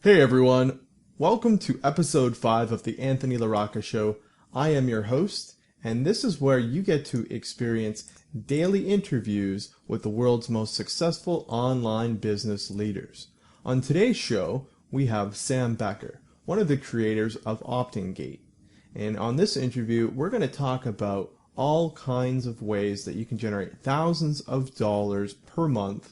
Hey everyone, welcome to episode 5 of the Anthony LaRocca Show. I am your host, and this is where you get to experience daily interviews with the world's most successful online business leaders. On today's show, we have Sam Bakker, one of the creators of Optin. And on this interview, we're going to talk about all kinds of ways that you can generate thousands of dollars per month,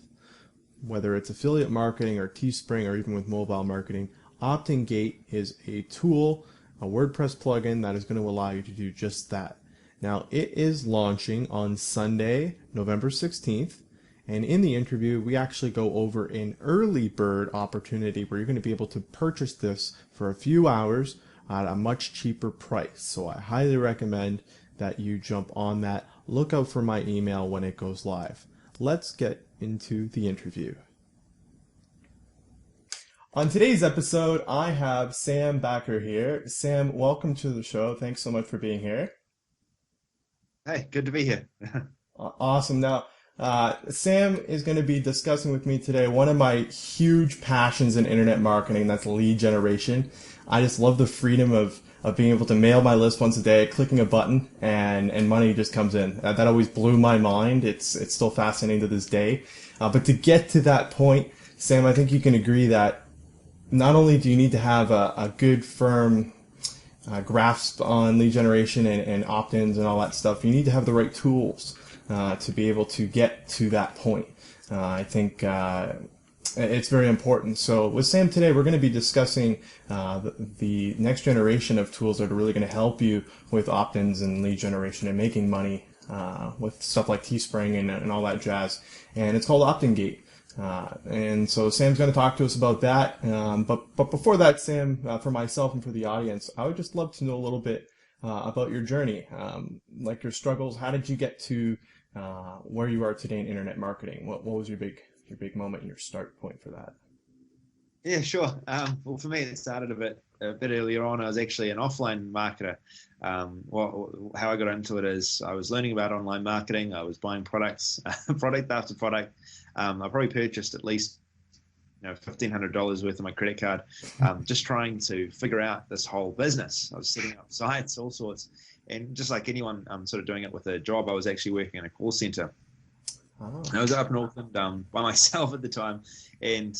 whether it's affiliate marketing or Teespring or even with mobile marketing. Optin is a tool, a WordPress plugin that is going to allow you to do just that. Now, it is launching on Sunday, November 16th, and in the interview, we actually go over an early bird opportunity where you're going to be able to purchase this for a few hours at a much cheaper price. So I highly recommend that you jump on that. Look out for my email when it goes live. Let's get into the interview. On today's episode, I have Sam Bakker here. Sam, welcome to the show. Thanks so much for being here. Hey, good to be here. Awesome. Now, Sam is going to be discussing with me today one of my huge passions in internet marketing, that's lead generation. I just love the freedom of being able to mail my list once a day, clicking a button, and money just comes in. That always blew my mind. It's still fascinating to this day. But to get to that point, Sam, I think you can agree that not only do you need to have a good, firm grasp on lead generation and opt-ins and all that stuff, you need to have the right tools to be able to get to that point. I think it's very important. So with Sam today, we're going to be discussing the next generation of tools that are really going to help you with opt-ins and lead generation and making money with stuff like Teespring and all that jazz. And it's called Optin. And so Sam's going to talk to us about that. But before that, Sam, for myself and for the audience, I would just love to know a little bit about your journey, like your struggles. How did you get to where you are today in internet marketing? What was your big moment and your start point for that? Yeah, sure. Well, for me, it started a bit earlier on. I was actually an offline marketer. How I got into it is I was learning about online marketing. I was buying products, product after product. I probably purchased at least $1,500 worth of my credit card, just trying to figure out this whole business. I was setting up sites, all sorts, and just like anyone, sort of doing it with a job. I was actually working in a call center. Oh. I was up in Auckland by myself at the time, and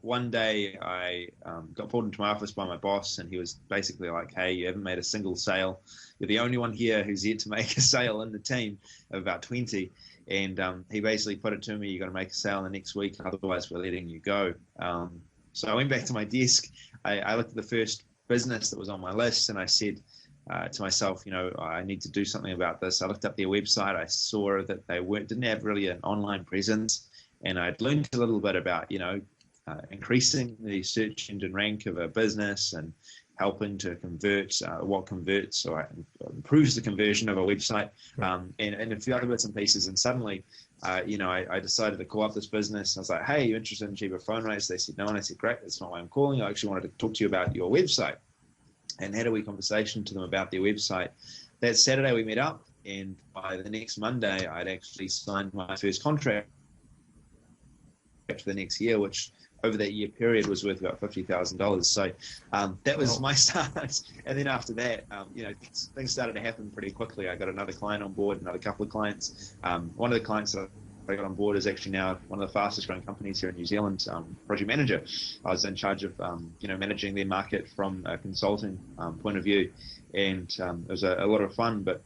one day I got pulled into my office by my boss, and he was basically like, "Hey, you haven't made a single sale. You're the only one here who's yet to make a sale in the team of about 20." And he basically put it to me, "You got to make a sale in the next week, otherwise we're letting you go." So I went back to my desk. I looked at the first business that was on my list, and I said to myself, I need to do something about this. I looked up their website. I saw that they didn't have really an online presence, and I'd learned a little bit about increasing the search engine rank of a business and helping to convert what converts or improves the conversion of a website, and a few other bits and pieces. And suddenly, I decided to call up this business. I was like, "Hey, you interested in cheaper phone rates?" They said no, and I said, "Great, that's not why I'm calling. I actually wanted to talk to you about your website." And had a wee conversation to them about their website. That Saturday we met up, and by the next Monday I'd actually signed my first contract for the next year, which over that year period was worth about $50,000. So that was my start. And then after that, things started to happen pretty quickly. I got another client on board, another couple of clients. One of the clients that I got on board is actually now one of the fastest growing companies here in New Zealand, project manager. I was in charge of, managing their market from a consulting point of view. And it was a lot of fun, but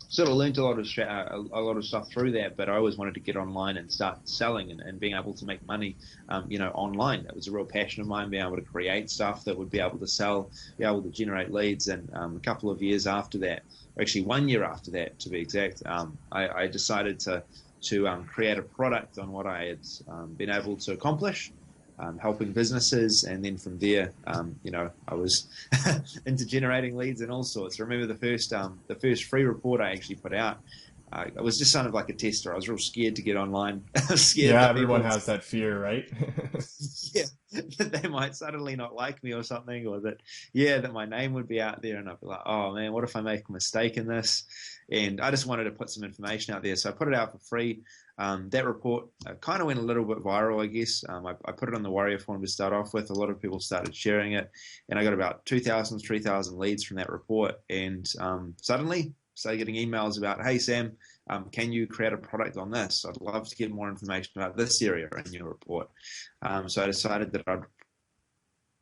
sort of learned a lot of stuff through that. But I always wanted to get online and start selling and being able to make money, online. That was a real passion of mine, being able to create stuff that would be able to sell, be able to generate leads. And a couple of years after that, or actually 1 year after that, to be exact, I decided to create a product on what I had been able to accomplish, helping businesses. And then from there, I was into generating leads and all sorts. I remember the first free report I actually put out I was just kind of like a tester. I was real scared to get online. I was scared Yeah, that everyone people, has that fear, right? yeah, that they might suddenly not like me or something, or that, yeah, that my name would be out there, and I'd be like, oh man, what if I make a mistake in this? And I just wanted to put some information out there, so I put it out for free. That report kind of went a little bit viral, I guess. I put it on the Warrior Forum to start off with. A lot of people started sharing it, and I got about 2,000, 3,000 leads from that report. And suddenly, started getting emails about, hey, Sam, can you create a product on this? I'd love to get more information about this area in your report. So I decided that I'd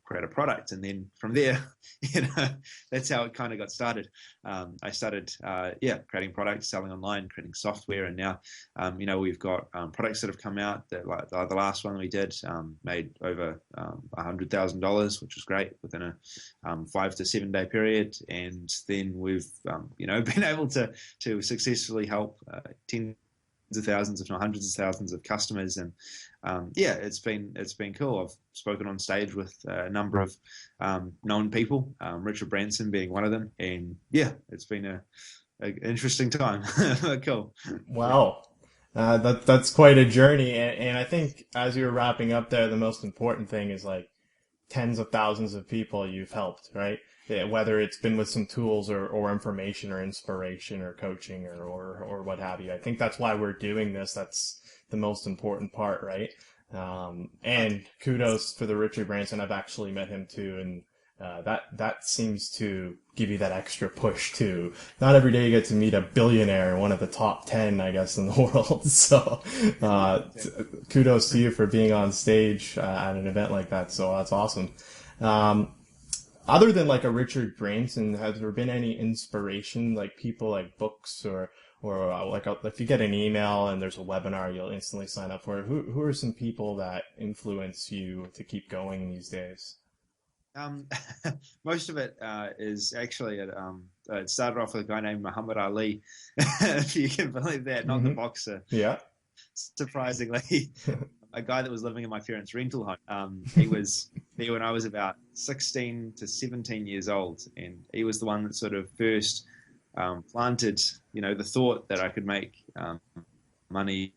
create a product, and then from there, that's how it kind of got started. I started creating products, selling online, creating software, and now we've got products that have come out that, like the last one we did, made over $100,000, which was great within a 5 to 7 day period. And then we've been able to successfully help tens of thousands, if not hundreds of thousands of customers. And it's been cool. I've spoken on stage with a number of known people, Richard Branson being one of them. And yeah, it's been a interesting time. Cool. Wow. That's quite a journey, and I think as you were wrapping up there, the most important thing is like tens of thousands of people you've helped, right? Yeah, whether it's been with some tools or information or inspiration or coaching or what have you. I think that's why we're doing this. That's the most important part, right? And kudos for the Richard Branson. I've actually met him too, and that seems to give you that extra push too. Not every day you get to meet a billionaire, one of the top 10, I guess, in the world. So, kudos to you for being on stage at an event like that. So that's awesome. Other than like a Richard Branson, has there been any inspiration, like people like books or if you get an email and there's a webinar, you'll instantly sign up for it. Who are some people that influence you to keep going these days? Um, Most of it is actually it started off with a guy named Muhammad Ali, if you can believe that, not the Hmm. boxer. Yeah. Surprisingly, a guy that was living in my parents' rental home. He was there when I was about 16 to 17 years old, and he was the one that sort of first planted, the thought that I could make money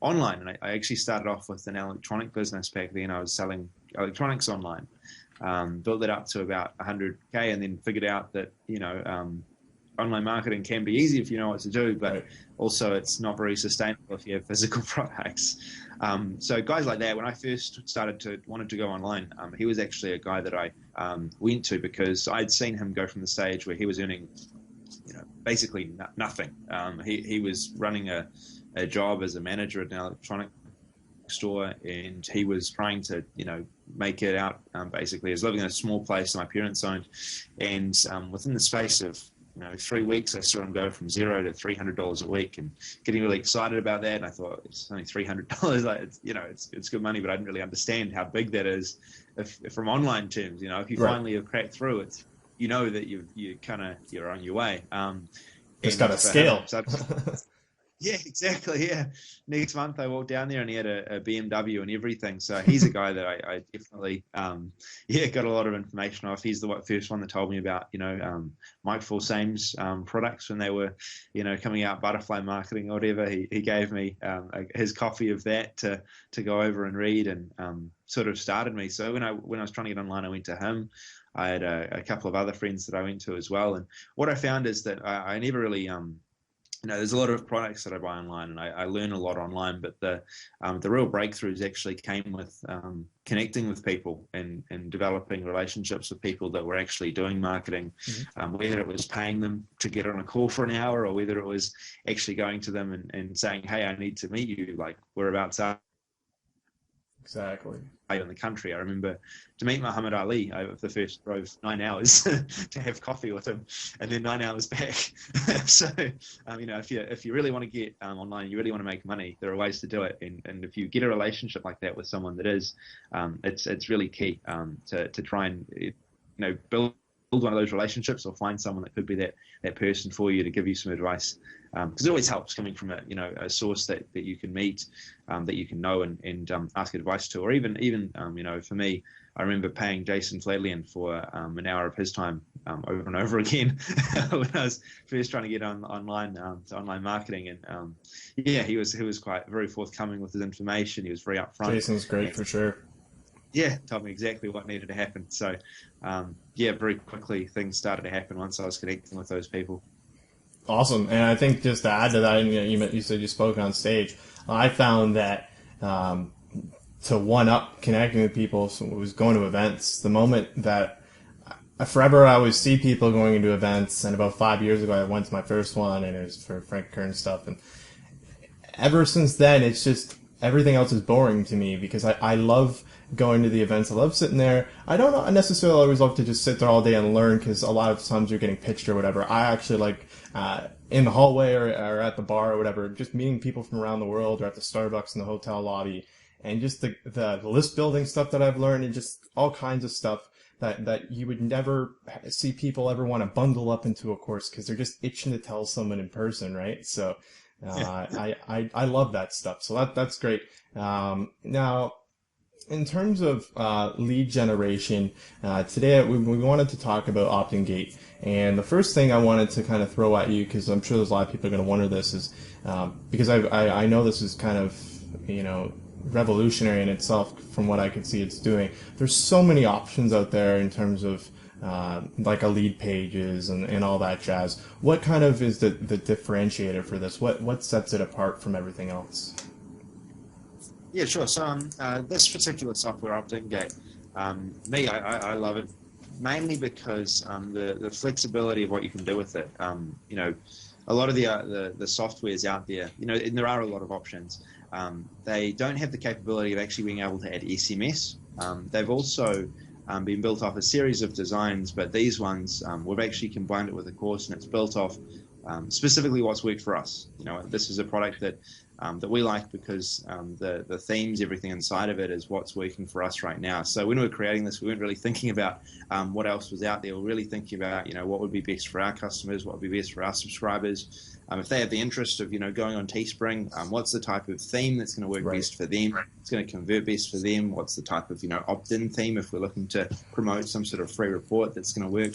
online. And I actually started off with an electronic business back then. I was selling electronics online. Built it up to about 100K, and then figured out that online marketing can be easy if you know what to do, but Right. also it's not very sustainable if you have physical products. So guys like that, when I first wanted to go online, he was actually a guy that I went to because I'd seen him go from the stage where he was earning basically nothing. He was running a job as a manager at an electronic store, and he was trying to make it out. Basically, he was living in a small place my parents owned, and within the space of 3 weeks, I saw him go from $0 to $300 a week, and getting really excited about that. And I thought, it's only $300, like it's good money, but I didn't really understand how big that is, if from online terms. If you Right. finally have cracked through it, that you're on your way. Just And gotta for him, scale. so yeah, exactly. Yeah. Next month I walked down there and he had a BMW and everything. So he's a guy that I definitely, got a lot of information off. He's the first one that told me about, Mike Fulsame's products when they were, coming out, butterfly marketing or whatever. He gave me his copy of that to go over and read, and sort of started me. So when I was trying to get online, I went to him. I had a couple of other friends that I went to as well. And what I found is that I never really, there's a lot of products that I buy online, and I learn a lot online. But the real breakthroughs actually came with connecting with people and developing relationships with people that were actually doing marketing, whether it was paying them to get on a call for an hour, or whether it was actually going to them and saying, hey, I need to meet you, like whereabouts are Exactly. in the country. I remember to meet Muhammad Ali, I the first drove 9 hours to have coffee with him, and then 9 hours back. So, if you really want to get online, you really want to make money, there are ways to do it. And if you get a relationship like that with someone that is, it's really key to try and build one of those relationships, or find someone that could be that person for you to give you some advice. Because it always helps coming from a source that you can meet, that you can know and ask advice to, or even for me, I remember paying Jason Fladlian for an hour of his time over and over again when I was first trying to get online to online marketing. And yeah, he was quite very forthcoming with his information. He was very upfront. Jason's great for sure. Yeah, told me exactly what needed to happen. So yeah, very quickly things started to happen once I was connecting with those people. Awesome. And I think just to add to that, and you said you spoke on stage. I found that to one up connecting with people was going to events. The moment that forever I always see people going into events, and about 5 years ago I went to my first one, and it was for Frank Kern stuff. And ever since then, it's just everything else is boring to me because I love going to the events. I love sitting there. I don't necessarily always love to just sit there all day and learn because a lot of times you're getting pitched or whatever. I actually like in the hallway or at the bar or whatever, just meeting people from around the world or at the Starbucks in the hotel lobby, and just the list building stuff that I've learned, and just all kinds of stuff that you would never see people ever want to bundle up into a course because they're just itching to tell someone in person, right? So I love that stuff. So that's great. Now, in terms of lead generation, today we wanted to talk about Optin Gate. And the first thing I wanted to kind of throw at you, because I'm sure there's a lot of people are going to wonder this, is because I know this is kind of, revolutionary in itself from what I could see it's doing. There's so many options out there in terms of like a lead pages and all that jazz. What kind of is the differentiator for this? What sets it apart from everything else? Yeah, sure. So this particular software, Optin Gate, I love it mainly because the flexibility of what you can do with it. A lot of the softwares out there, and there are a lot of options. They don't have the capability of actually being able to add SMS. They've also been built off a series of designs, but these ones, we've actually combined it with a course, and it's built off specifically what's worked for us. This is a product that we like because the themes, everything inside of it is what's working for us right now. So when we were creating this, we weren't really thinking about what else was out there. We were really thinking about, what would be best for our customers, what would be best for our subscribers. If they have the interest of, going on Teespring, what's the type of theme that's going to work best for them? It's going to convert best for them. What's the type of, opt-in theme if we're looking to promote some sort of free report that's going to work,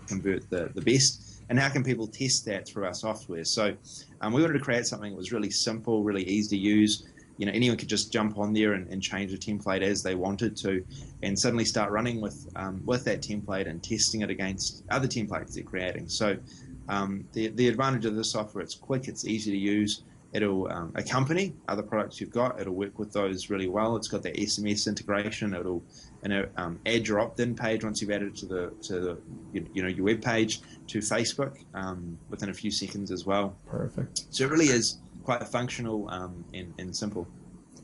convert the best? And how can people test that through our software? So we wanted to create something that was really simple, really easy to use. Anyone could just jump on there and change the template as they wanted to, and suddenly start running with that template and testing it against other templates they're creating. So the advantage of this software, it's quick, it's easy to use. It'll accompany other products you've got. It'll work with those really well. It's got the SMS integration. It'll add your opt-in page once you've added it to your web page to Facebook within a few seconds as well. Perfect. So it really is quite functional and simple.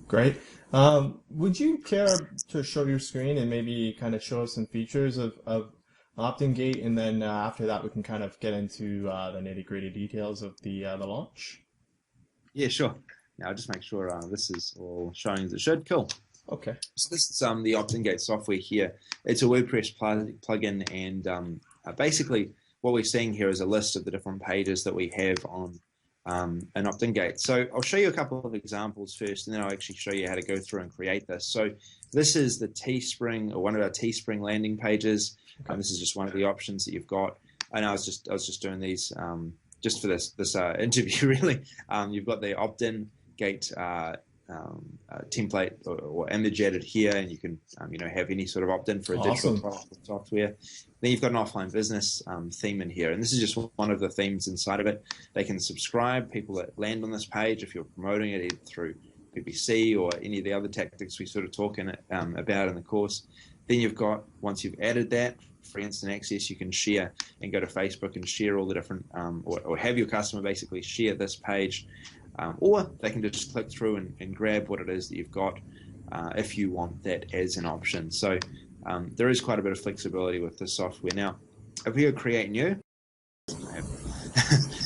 Great. Would you care to show your screen and maybe kind of show us some features of Optin Gate, and then after that we can kind of get into the nitty-gritty details of the launch? Yeah, sure. Now I'll just make sure this is all showing as it should. Cool. Okay. So this is the Optin Gate software here. It's a WordPress plugin, and basically what we're seeing here is a list of the different pages that we have on an Optin Gate. So I'll show you a couple of examples first, and then I'll actually show you how to go through and create this. So this is the Teespring, or one of our Teespring landing pages. This is just one of the options that you've got. And I was just doing these just for this interview, really. You've got the Optin Gate template or image added here, and you can have any sort of opt-in for a digital product with software. Then you've got an offline business theme in here, and this is just one of the themes inside of it. They can subscribe, people that land on this page, if you're promoting it either through PPC or any of the other tactics we sort of talk about in the course. Then you've got, once you've added that, for instant access, you can share and go to Facebook and share all the different, or have your customer basically share this page, or they can just click through and grab what it is that you've got if you want that as an option. So there is quite a bit of flexibility with this software. Now, if we go create new,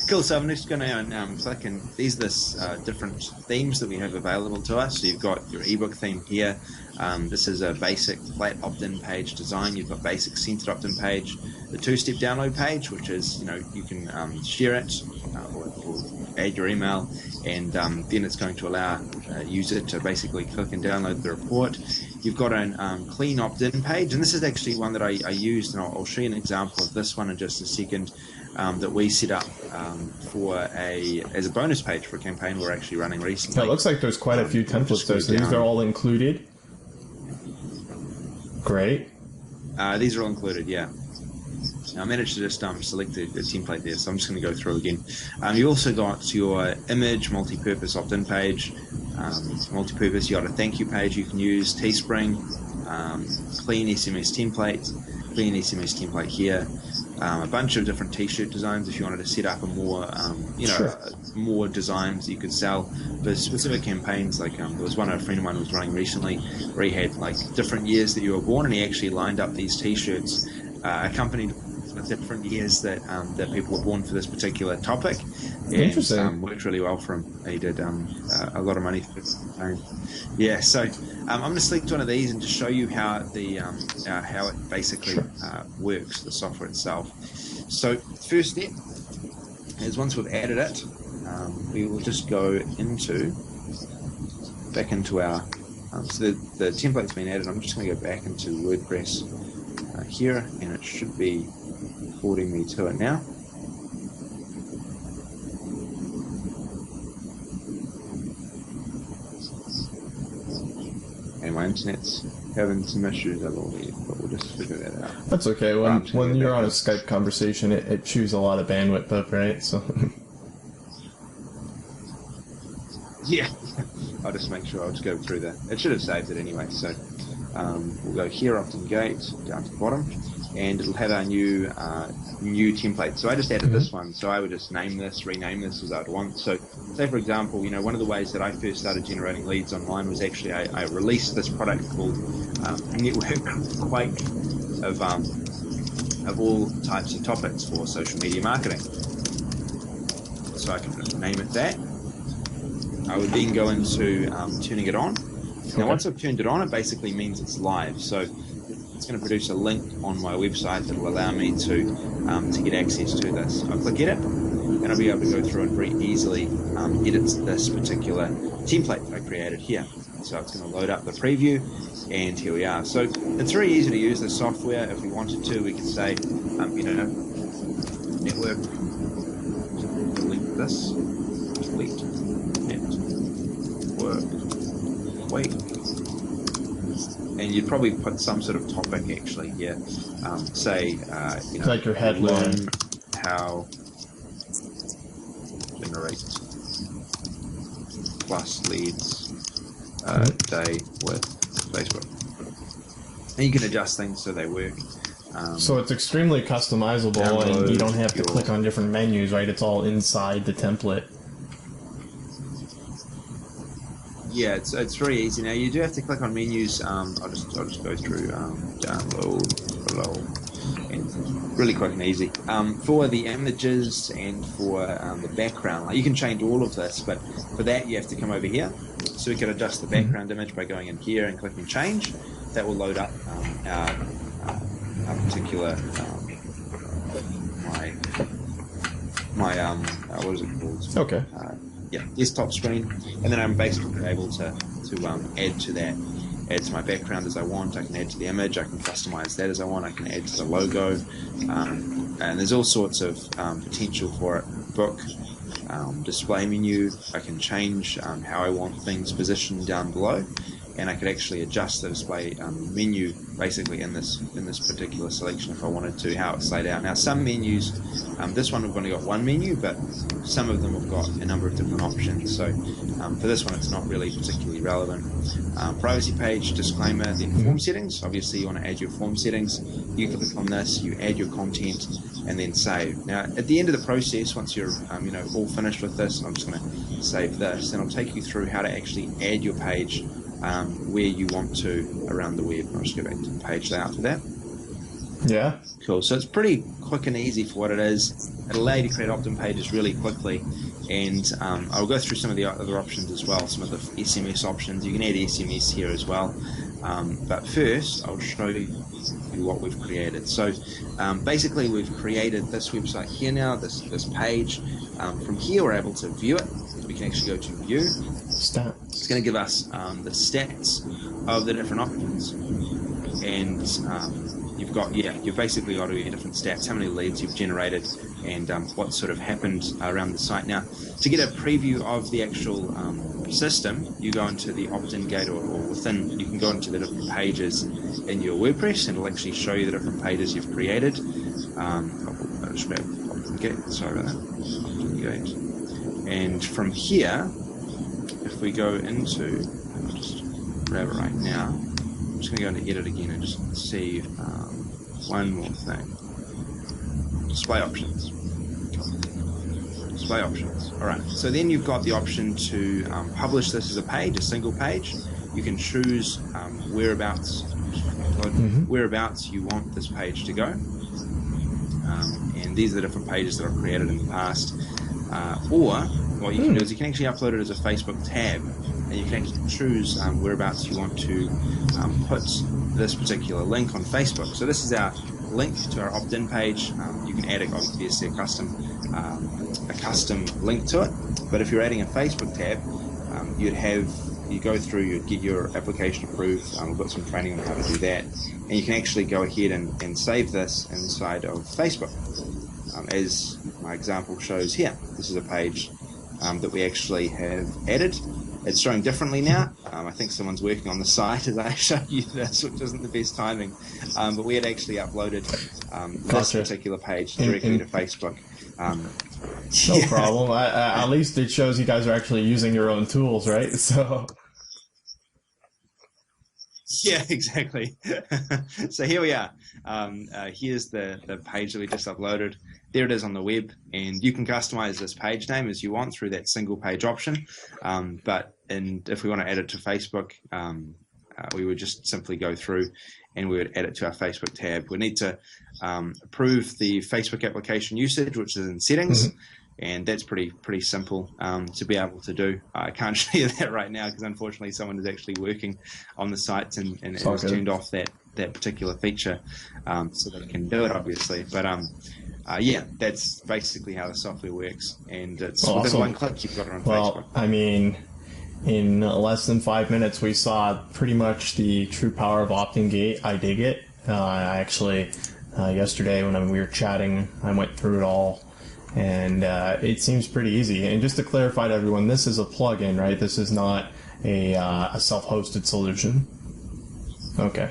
cool. So I'm just going to click, and these are the different themes that we have available to us. So you've got your ebook theme here. This is a basic flat opt-in page design. You've got basic centered opt-in page, the two-step download page, which is you can share it or add your email, and then it's going to allow a user to basically click and download the report. You've got a clean opt-in page, and this is actually one that I used, and I'll show you an example of this one in just a second, that we set up as a bonus page for a campaign we're actually running recently. It looks like there's quite a few templates there, so these are all included. Great. These are all included, yeah. Now, I managed to just select the template there, so I'm just going to go through again. You also got your image, multi-purpose opt-in page, multi-purpose, you got a thank you page you can use, Teespring, clean SMS template here, a bunch of different t-shirt designs if you wanted to set up a more, more designs you could sell for specific campaigns. Like there was one a friend of mine was running recently where he had like different years that you were born, and he actually lined up these t-shirts accompanied with different years that people were born for this particular topic. Interesting. Worked really well for him. He did a lot of money for it. Yeah, so I'm going to select one of these and just show you how how it basically works, the software itself. So first step is once we've added it, we will just go back into our so the template's been added. I'm just going to go back into WordPress here, and it should be forwarding me to it now. And my internet's having some issues, I believe, but we'll just figure that out. That's okay. When you're on a Skype conversation, it chews a lot of bandwidth up, right? So. Yeah, I'll just make sure. I'll just go through that. It should have saved it anyway. So we'll go here, Optin Gate, down to the bottom, and it'll have our new template. So I just added this one. So I would just rename this as I'd want. So say, for example, one of the ways that I first started generating leads online was actually I released this product called Network Quake of all types of topics for social media marketing. So I can name it that. I would then go into turning it on. Now, once I've turned it on, it basically means it's live. So it's going to produce a link on my website that will allow me to get access to this. I'll click edit, and I'll be able to go through and very easily edit this particular template that I created here. So it's going to load up the preview, and here we are. So it's very easy to use this software. If we wanted to, we could say, network, delete this, delete network, wait. And you'd probably put some sort of topic actually here. Say, like your headline. Learn how generate plus leads a day with Facebook. And you can adjust things so they work. So it's extremely customizable, and you don't have to click on different menus, right? It's all inside the template. Yeah, it's very easy. Now you do have to click on menus. I'll just go through download below, and really quick and easy. For the images and for the background, like you can change all of this, but for that you have to come over here. So we can adjust the background image by going in here and clicking change. That will load up our particular my what is it called? Okay. Desktop screen, and then I'm basically able to add to my background as I want. I can add to the image, I can customize that as I want, I can add to the logo, and there's all sorts of potential for it. Book, display menu, I can change how I want things positioned down below, and I could actually adjust the display menu basically in this particular selection if I wanted to, how it's laid out. Now some menus, this one we've only got one menu, but some of them have got a number of different options. So for this one it's not really particularly relevant. Privacy page, disclaimer, then form settings. Obviously you want to add your form settings. You click on this, you add your content, and then save. Now at the end of the process, once you're all finished with this, I'm just going to save this, and I'll take you through how to actually add your page where you want to around the web. I'll just go back to the page layout for that. Yeah. Cool. So it's pretty quick and easy for what it is. It'll allow you to create opt-in pages really quickly, and I'll go through some of the other options as well, some of the SMS options. You can add SMS here as well. But first, I'll show you what we've created. So basically, we've created this website here now, this page. From here, we're able to view it. We can actually go to view. Stats. going to give us the stats of the different options, and you've basically got all your different stats, how many leads you've generated, and what sort of happened around the site. Now, to get a preview of the actual system, you go into the Optin gate, or within, you can go into the different pages in your WordPress, and it'll actually show you the different pages you've created. I'll just grab Optin gate, sorry about that, Optin gate. And from here, if we go into, I'll just grab it right now, I'm just going to go into edit again and just see one more thing. Display options. Display options. All right. So then you've got the option to publish this as a page, a single page. You can choose whereabouts you want this page to go. And these are the different pages that I've created in the past. Or what you can do is you can actually upload it as a Facebook tab, and you can actually choose whereabouts you want to put this particular link on Facebook. So this is our link to our opt-in page. You can add obviously a custom link to it. But if you're adding a Facebook tab, you'd get your application approved. We've got some training on how to do that, and you can actually go ahead and save this inside of Facebook. As my example shows here, this is a page that we actually have added. It's showing differently now. I think someone's working on the site as I show you this, which isn't the best timing. But we had actually uploaded this particular page directly to Facebook. No problem. At least it shows you guys are actually using your own tools, right? So. Yeah, exactly. So here we are. Here's the page that we just uploaded. There it is on the web, and you can customize this page name as you want through that single page option. And if we want to add it to Facebook, we would just simply go through and we would add it to our Facebook tab. We need to approve the Facebook application usage, which is in settings. Mm-hmm. And that's pretty simple to be able to do. I can't show you that right now because unfortunately someone is actually working on the sites and has turned off that particular feature, so they can do it obviously. But yeah, that's basically how the software works, and it's within one click you've got it on Facebook. Well, I mean, in less than 5 minutes we saw pretty much the true power of Optin Gate. I dig it. I actually yesterday when we were chatting, I went through it all. And it seems pretty easy. And just to clarify to everyone, this is a plugin, right? This is not a self-hosted solution. Okay.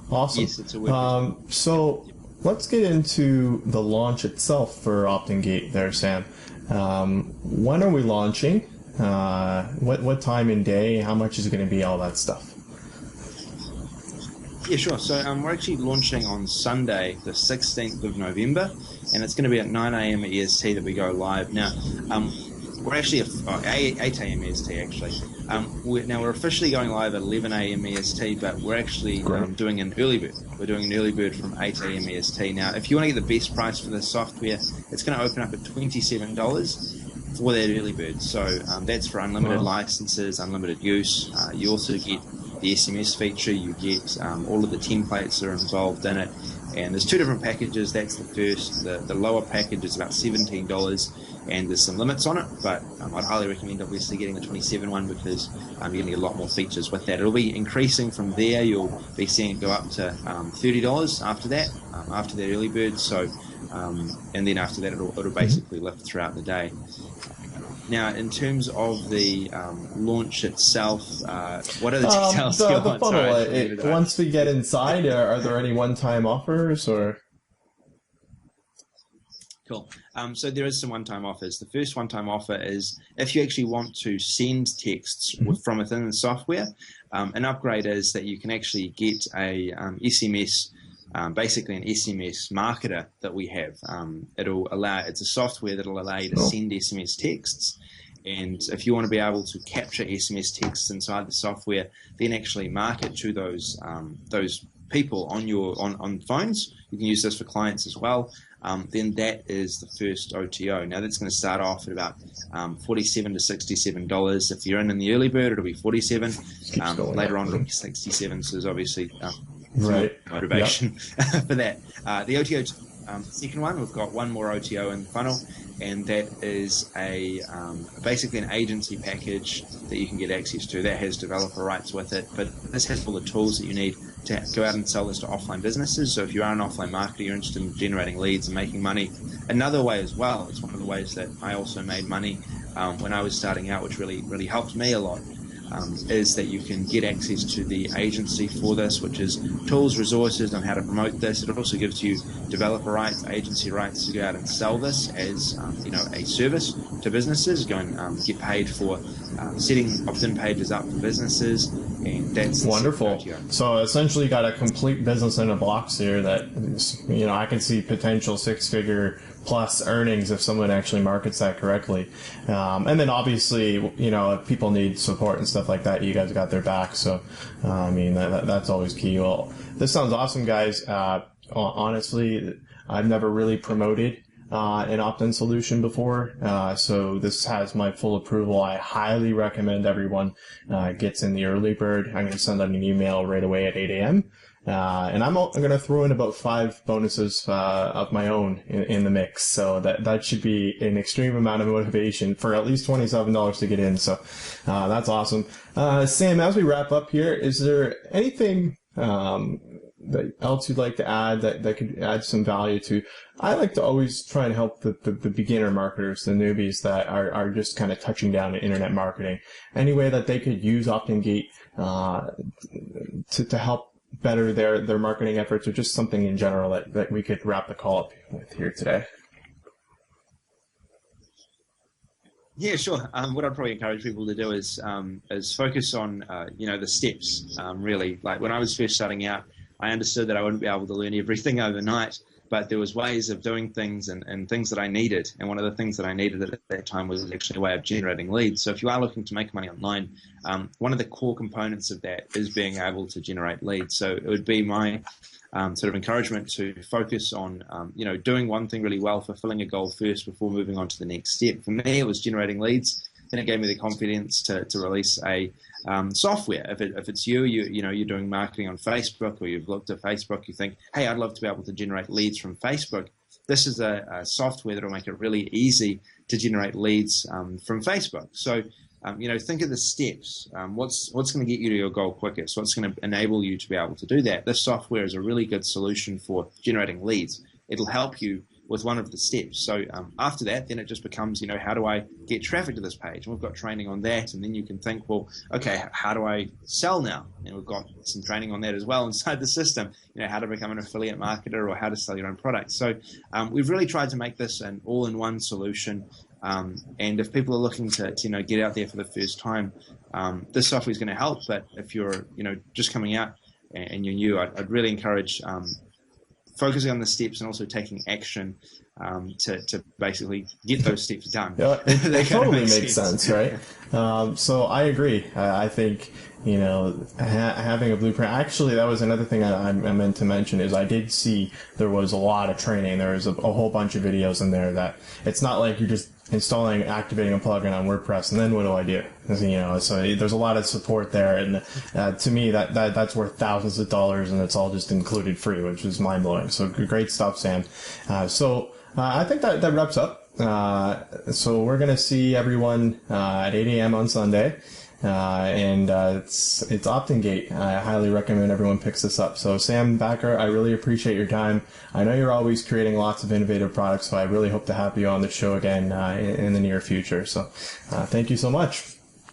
Awesome. Yes, it's a so let's get into the launch itself for Optin Gate there, Sam. When are we launching? What time and day? How much is it going to be? All that stuff. Yeah, sure. So we're actually launching on Sunday, the 16th of November, and it's going to be at 9 a.m. EST that we go live. Now, we're actually 8 a.m. EST actually. We're officially going live at 11 a.m. EST, but we're actually doing an early bird. We're doing an early bird from 8 a.m. EST. Now, if you want to get the best price for this software, it's going to open up at $27 for that early bird. So that's for unlimited licenses, unlimited use. You also get the SMS feature, you get all of the templates that are involved in it, and there's two different packages. That's the first. The lower package is about $17, and there's some limits on it, but I'd highly recommend obviously getting the 27 one because you're going to get a lot more features with that. It'll be increasing from there. You'll be seeing it go up to $30 after that early bird. So and then after that it'll basically lift throughout the day. Now, in terms of the launch itself, what are the details? The funnel. Once we get inside, are there any one-time offers or? Cool. So there is some one-time offers. The first one-time offer is if you actually want to send texts from within the software. An upgrade is that you can actually get a SMS. Basically an SMS marketer that we have. It's a software that will allow you to send SMS texts, and if you want to be able to capture SMS texts inside the software, then actually market to those people on phones. You can use this for clients as well. Then that is the first OTO. Now that's going to start off at about $47 to $67. If you're in the early bird, it'll be $47. Later on, it'll be $67. So there's obviously motivation for that. The OTO Second one, we've got one more OTO in the funnel, and that is basically an agency package that you can get access to that has developer rights with it. But this has all the tools that you need to go out and sell this to offline businesses. So if you are an offline marketer, you're interested in generating leads and making money. Another way as well, it's one of the ways that I also made money when I was starting out, which really helped me a lot. Is that you can get access to the agency for this, which is tools, resources on how to promote this. It also gives you developer rights, agency rights to go out and sell this as a service to businesses. Go and get paid for setting opt-in pages up for businesses, and that's wonderful. So essentially, you got a complete business in a box here that I can see potential six-figure plus earnings if someone actually markets that correctly. And then obviously, if people need support and stuff like that, you guys got their back. So, that's always key. Well, this sounds awesome, guys. Honestly, I've never really promoted an opt-in solution before. So this has my full approval. I highly recommend everyone gets in the early bird. I'm going to send out an email right away at 8 a.m. And I'm going to throw in about 5 bonuses of my own in the mix. So that should be an extreme amount of motivation for at least $27 to get in. So that's awesome. Sam, as we wrap up here, is there anything else you'd like to add that could add some value to? I like to always try and help the beginner marketers, the newbies that are just kind of touching down in internet marketing. Any way that they could use Optin Gate to help better their marketing efforts, or just something in general that we could wrap the call up with here today? Yeah, sure. What I'd probably encourage people to do is focus on the steps. Really, like when I was first starting out, I understood that I wouldn't be able to learn everything overnight, but there was ways of doing things and things that I needed. And one of the things that I needed at that time was actually a way of generating leads. So if you are looking to make money online, one of the core components of that is being able to generate leads. So it would be my sort of encouragement to focus on, doing one thing really well, fulfilling a goal first before moving on to the next step. For me, it was generating leads. Then it gave me the confidence to release a software. If it's you're doing marketing on Facebook, or you've looked at Facebook, you think, hey, I'd love to be able to generate leads from Facebook. This is a software that will make it really easy to generate leads from Facebook. So, think of the steps. What's going to get you to your goal quickest? What's going to enable you to be able to do that? This software is a really good solution for generating leads. It'll help you with one of the steps. So after that, then it just becomes, how do I get traffic to this page? And we've got training on that. And then you can think, well, okay, how do I sell now? And we've got some training on that as well inside the system, how to become an affiliate marketer or how to sell your own product. So we've really tried to make this an all-in-one solution. And if people are looking to get out there for the first time, this software is going to help. But if you're, just coming out and you're new, I'd really encourage focusing on the steps and also taking action to basically get those steps done. Yeah, it totally makes sense, right? So I agree. I think, having a blueprint. Actually, that was another thing I meant to mention is I did see there was a lot of training. There was a whole bunch of videos in there that it's not like you're just installing, activating a plugin on WordPress, and then what do I do? So there's a lot of support there, and to me that's worth thousands of dollars, and it's all just included free, which is mind blowing. So great stuff, Sam. I think that wraps up. So we're gonna see everyone at 8 a.m. on Sunday. It's Optin Gate. I highly recommend everyone picks this up. So Sam Bakker, I really appreciate your time. I know you're always creating lots of innovative products, so I really hope to have you on the show again in the near future. So thank you so much.